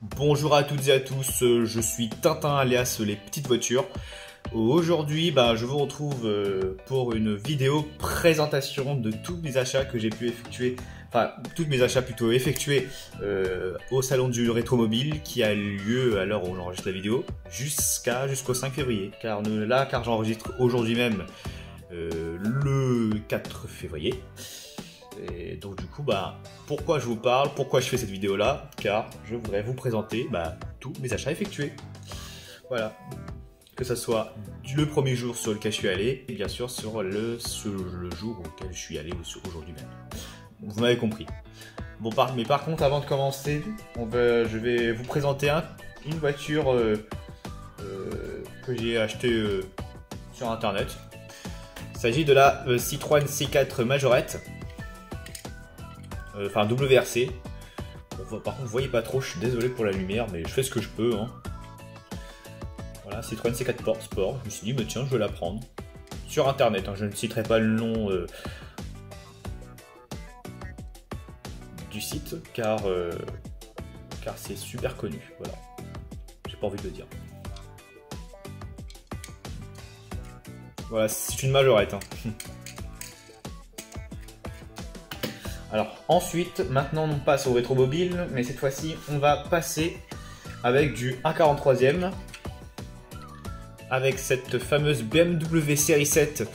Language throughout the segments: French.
Bonjour à toutes et à tous, je suis Tintin alias les petites voitures. Aujourd'hui, je vous retrouve pour une vidéo présentation de tous mes achats que j'ai pu effectuer, enfin tous mes achats plutôt effectués au salon du rétromobile qui a lieu à l'heure où j'enregistre la vidéo jusqu'au 5 février. Car j'enregistre aujourd'hui même le 4 février. Et donc du coup, pourquoi je vous parle, pourquoi je fais cette vidéo là? Car je voudrais vous présenter tous mes achats effectués. Voilà. Que ce soit le premier jour sur lequel je suis allé, et bien sûr sur le jour auquel je suis allé aujourd'hui même. Vous m'avez compris. Bon, mais par contre, avant de commencer, je vais vous présenter une voiture que j'ai achetée sur internet. Il s'agit de la Citroën C4 Majorette. Enfin WRC. Bon, par contre vous voyez pas trop, je suis désolé pour la lumière, mais je fais ce que je peux. Voilà, Citroën C4 Sport. Je me suis dit, mais tiens, je vais la prendre. Sur internet, je ne citerai pas le nom du site, car c'est super connu. Voilà. J'ai pas envie de le dire. Voilà, c'est une majorette. Alors ensuite, maintenant on passe au rétromobile, mais cette fois-ci on va passer avec du 1,43e, avec cette fameuse BMW série 7.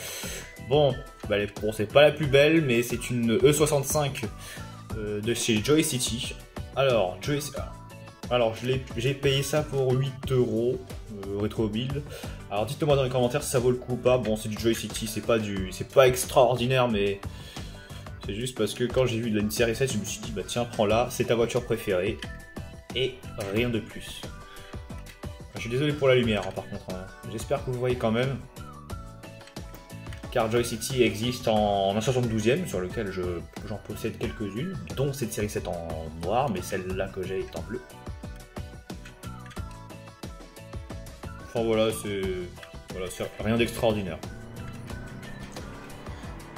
Bon, c'est pas la plus belle, mais c'est une E65 de chez Joy City. Alors, j'ai payé ça pour 8 € rétromobile. Alors dites-moi dans les commentaires si ça vaut le coup ou pas. Bon, c'est du Joy City, c'est pas extraordinaire, mais c'est juste parce que quand j'ai vu une série 7, je me suis dit, tiens, prends-la, c'est ta voiture préférée. Et rien de plus. Je suis désolé pour la lumière, par contre. J'espère que vous voyez quand même. Car Joy City existe en 72e, sur lequel j'en possède quelques-unes, dont cette série 7 en noir, mais celle-là que j'ai est en bleu. Enfin voilà, c'est rien d'extraordinaire.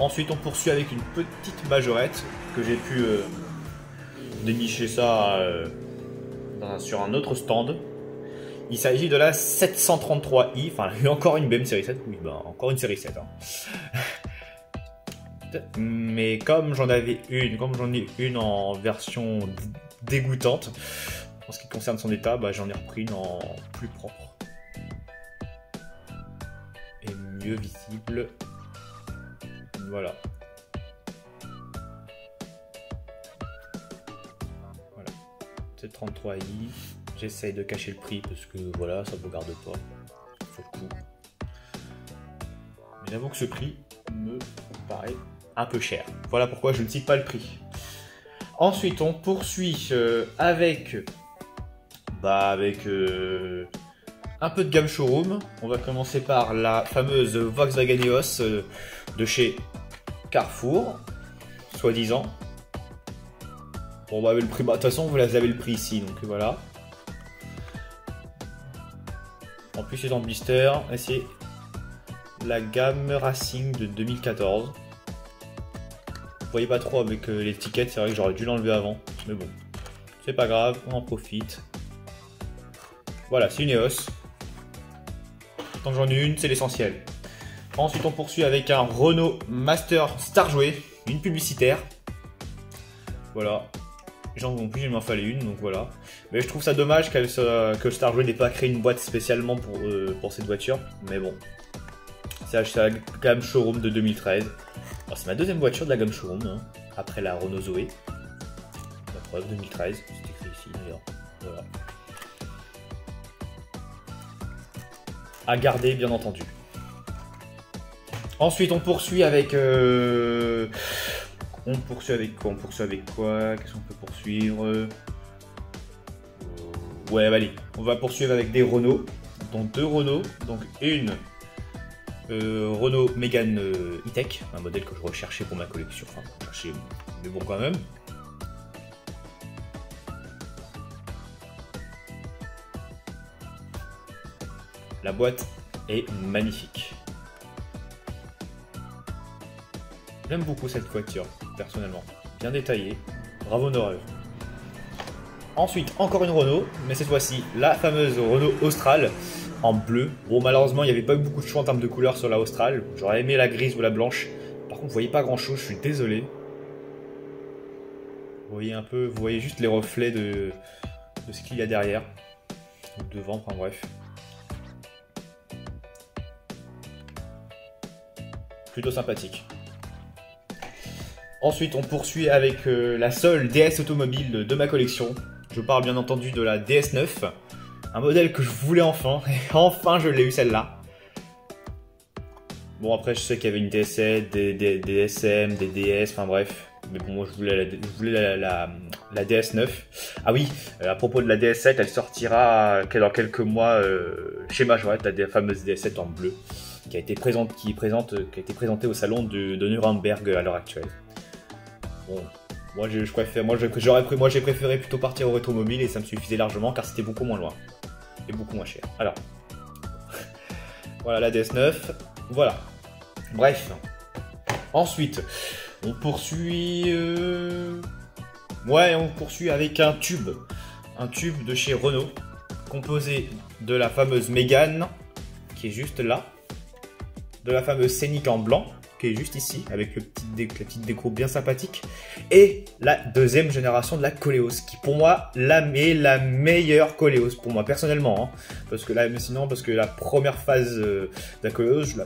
Ensuite, on poursuit avec une petite majorette que j'ai pu dénicher ça sur un autre stand. Il s'agit de la 733i. Enfin, il y a encore une BM série 7. Oui, encore une série 7. Mais comme j'en ai une en version dégoûtante, en ce qui concerne son état, j'en ai repris une en plus propre et mieux visible. Voilà. Voilà. C'est 33i. J'essaye de cacher le prix parce que voilà, ça ne vous garde pas. Faut le coup. Mais j'avoue que ce prix me paraît un peu cher. Voilà pourquoi je ne cite pas le prix. Ensuite, on poursuit avec un peu de gamme showroom. On va commencer par la fameuse Volkswagen EOS de chez Carrefour, soi-disant. Bon, le prix, de toute façon, vous avez le prix ici, donc voilà. En plus, c'est en blister, et c'est la gamme Racing de 2014. Vous voyez pas trop avec l'étiquette, c'est vrai que j'aurais dû l'enlever avant, mais bon, c'est pas grave, on en profite. Voilà, c'est une EOS. Tant que j'en ai une, c'est l'essentiel. Ensuite, on poursuit avec un Renault Master Starjoy, une publicitaire. Voilà. En plus, il m'en fallait une, donc voilà. Mais je trouve ça dommage que Starjoy n'ait pas créé une boîte spécialement pour cette voiture. Mais bon. C'est la gamme showroom de 2013. C'est ma deuxième voiture de la gamme showroom, après la Renault Zoé. La preuve, 2013. C'est écrit ici d'ailleurs. Voilà. À garder, bien entendu. Ensuite, on poursuit avec quoi? Qu'est-ce qu'on peut poursuivre? Ouais, allez, on va poursuivre avec des Renault. Donc deux Renault. Donc une Renault Mégane E-Tech, un modèle que je recherchais pour ma collection. Enfin, mais bon quand même. La boîte est magnifique. J'aime beaucoup cette voiture, personnellement. Bien détaillée. Bravo Noreur. Ensuite, encore une Renault, mais cette fois-ci, la fameuse Renault Austral en bleu. Bon, malheureusement, il n'y avait pas eu beaucoup de choix en termes de couleurs sur la Austral. J'aurais aimé la grise ou la blanche. Par contre, vous voyez pas grand-chose, je suis désolé. Vous voyez un peu, vous voyez juste les reflets de ce qu'il y a derrière. Ou devant, enfin bref. Plutôt sympathique. Ensuite, on poursuit avec la seule DS automobile de ma collection. Je parle bien entendu de la DS9. Un modèle que je voulais enfin. Et enfin, je l'ai eu celle-là. Bon, après, je sais qu'il y avait une DS7, des DSM, des DS, enfin bref. Mais bon, moi, je voulais la DS9. Ah oui, à propos de la DS7, elle sortira dans quelques mois chez Majorette, la fameuse DS7 en bleu. Qui a été présentée au salon de Nuremberg à l'heure actuelle. Bon, moi j'ai préféré plutôt partir au rétromobile et ça me suffisait largement car c'était beaucoup moins loin et beaucoup moins cher. Alors, voilà la DS9, voilà. Bref, ensuite on poursuit, on poursuit avec un tube de chez Renault composé de la fameuse Mégane qui est juste là. De la fameuse Scénic en blanc, qui est juste ici, avec la petite déco bien sympathique, et la deuxième génération de la Koleos, qui pour moi est la meilleure Koleos, pour moi personnellement, hein, parce que la première phase de la Koleos, je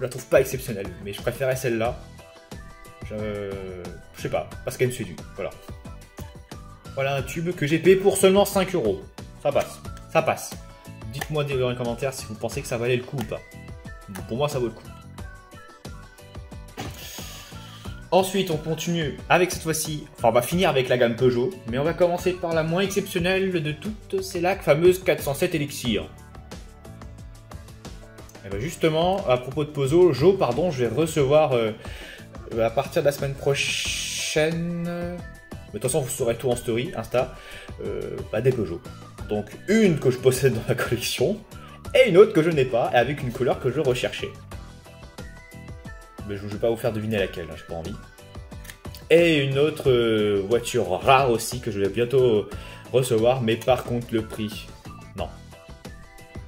la trouve pas exceptionnelle, mais je préférais celle-là, je sais pas, parce qu'elle me séduit, voilà. Voilà un tube que j'ai payé pour seulement 5 €, ça passe. Dites-moi dans les commentaires si vous pensez que ça valait le coup ou pas. Pour moi, ça vaut le coup. Ensuite, on continue avec cette fois-ci. Enfin, on va finir avec la gamme Peugeot. Mais on va commencer par la moins exceptionnelle de toutes. C'est la fameuse 407 Elixir. Et bien justement, à propos de Peugeot, je vais recevoir à partir de la semaine prochaine. Mais de toute façon, vous saurez tout en story, Insta. Des Peugeot. Donc, une que je possède dans la collection. Et une autre que je n'ai pas, et avec une couleur que je recherchais. Mais je ne vais pas vous faire deviner laquelle, hein, j'ai pas envie. Et une autre voiture rare aussi, que je vais bientôt recevoir, mais par contre le prix, non.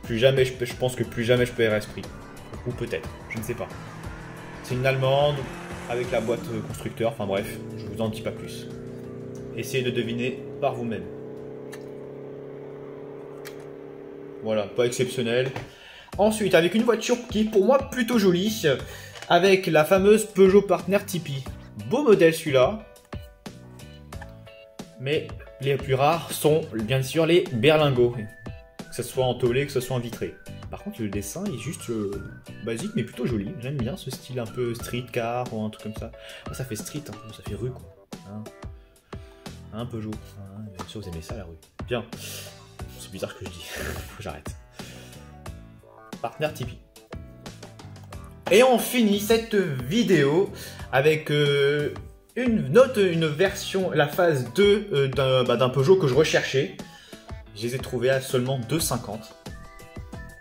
Plus jamais, je pense que plus jamais je paierai ce prix. Ou peut-être, je ne sais pas. C'est une allemande, avec la boîte constructeur, enfin bref, je vous en dis pas plus. Essayez de deviner par vous-même. Voilà, pas exceptionnel. Ensuite, avec une voiture qui est pour moi plutôt jolie, avec la fameuse Peugeot Partner Tipeee. Beau modèle celui-là. Mais les plus rares sont bien sûr les berlingots. Que ce soit en tôlé, que ce soit en vitré. Par contre, le dessin est juste basique, mais plutôt joli. J'aime bien ce style un peu street car ou un truc comme ça. Ah, ça fait street, hein, ça fait rue quoi. Hein, Peugeot. Hein, bien sûr, vous aimez ça la rue. Bien. C'est bizarre ce que je dis. Faut que j'arrête. Partner Tipeee. Et on finit cette vidéo avec une version, la phase 2 d'un Peugeot que je recherchais. Je les ai trouvés à seulement 2,50.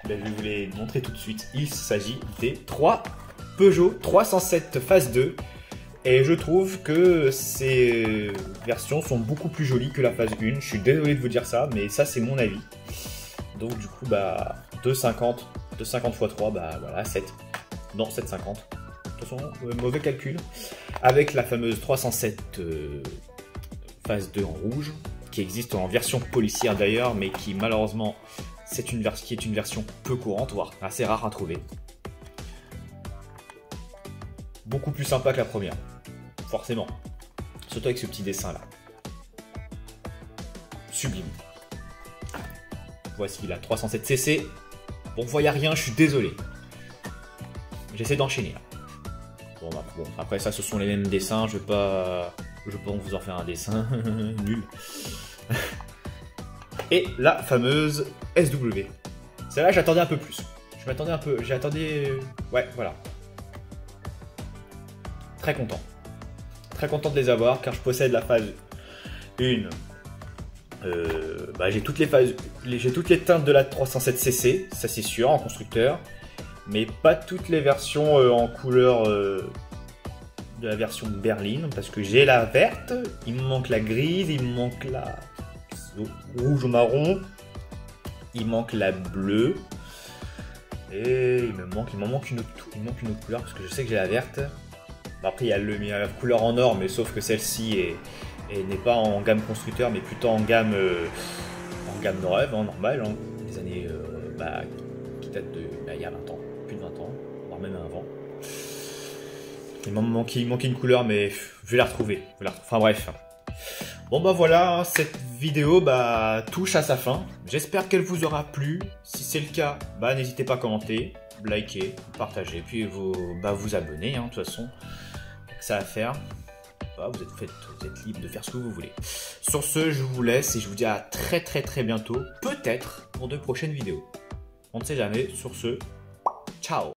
Je vais vous les montrer tout de suite. Il s'agit des 3 Peugeot 307 phase 2. Et je trouve que ces versions sont beaucoup plus jolies que la phase 1. Je suis désolé de vous dire ça, mais ça c'est mon avis. Donc du coup, 2,50 x 3, voilà, 7. Non, 7,50. De toute façon, mauvais calcul. Avec la fameuse 307 phase 2 en rouge, qui existe en version policière d'ailleurs, mais qui malheureusement, est une version peu courante, voire assez rare à trouver. Beaucoup plus sympa que la première. Forcément. Surtout avec ce petit dessin là. Sublime. Voici la 307cc. Bon, vous voyez rien, je suis désolé. J'essaie d'enchaîner là. Bon, après ça, ce sont les mêmes dessins. Je vais pas vous en faire un dessin. Nul. Et la fameuse SW. Celle-là, j'attendais un peu plus. Je m'attendais un peu. J'attendais. Ouais, voilà. Très content. Très content de les avoir car je possède la phase 1. J'ai toutes les phases, j'ai toutes les teintes de la 307cc, ça c'est sûr, en constructeur, mais pas toutes les versions en couleur de la version berline, parce que j'ai la verte, il me manque la grise, il me manque la rouge ou marron. Il manque la bleue. Et il m'en manque une autre couleur parce que je sais que j'ai la verte. Bon, après il y a la couleur en or, mais sauf que celle-ci n'est pas en gamme constructeur, mais plutôt en gamme rêve, hein, normal, hein, des années qui datent il y a 20 ans, plus de 20 ans, voire même avant. Il manquait une couleur, mais je vais la retrouver. Enfin bref. Bon bah voilà, cette vidéo touche à sa fin. J'espère qu'elle vous aura plu. Si c'est le cas, n'hésitez pas à commenter, liker, partager, puis vous abonner, hein, de toute façon. Ça à faire. Vous êtes libre de faire ce que vous voulez. Sur ce, je vous laisse et je vous dis à très bientôt. Peut-être pour de prochaines vidéos. On ne sait jamais. Sur ce, ciao.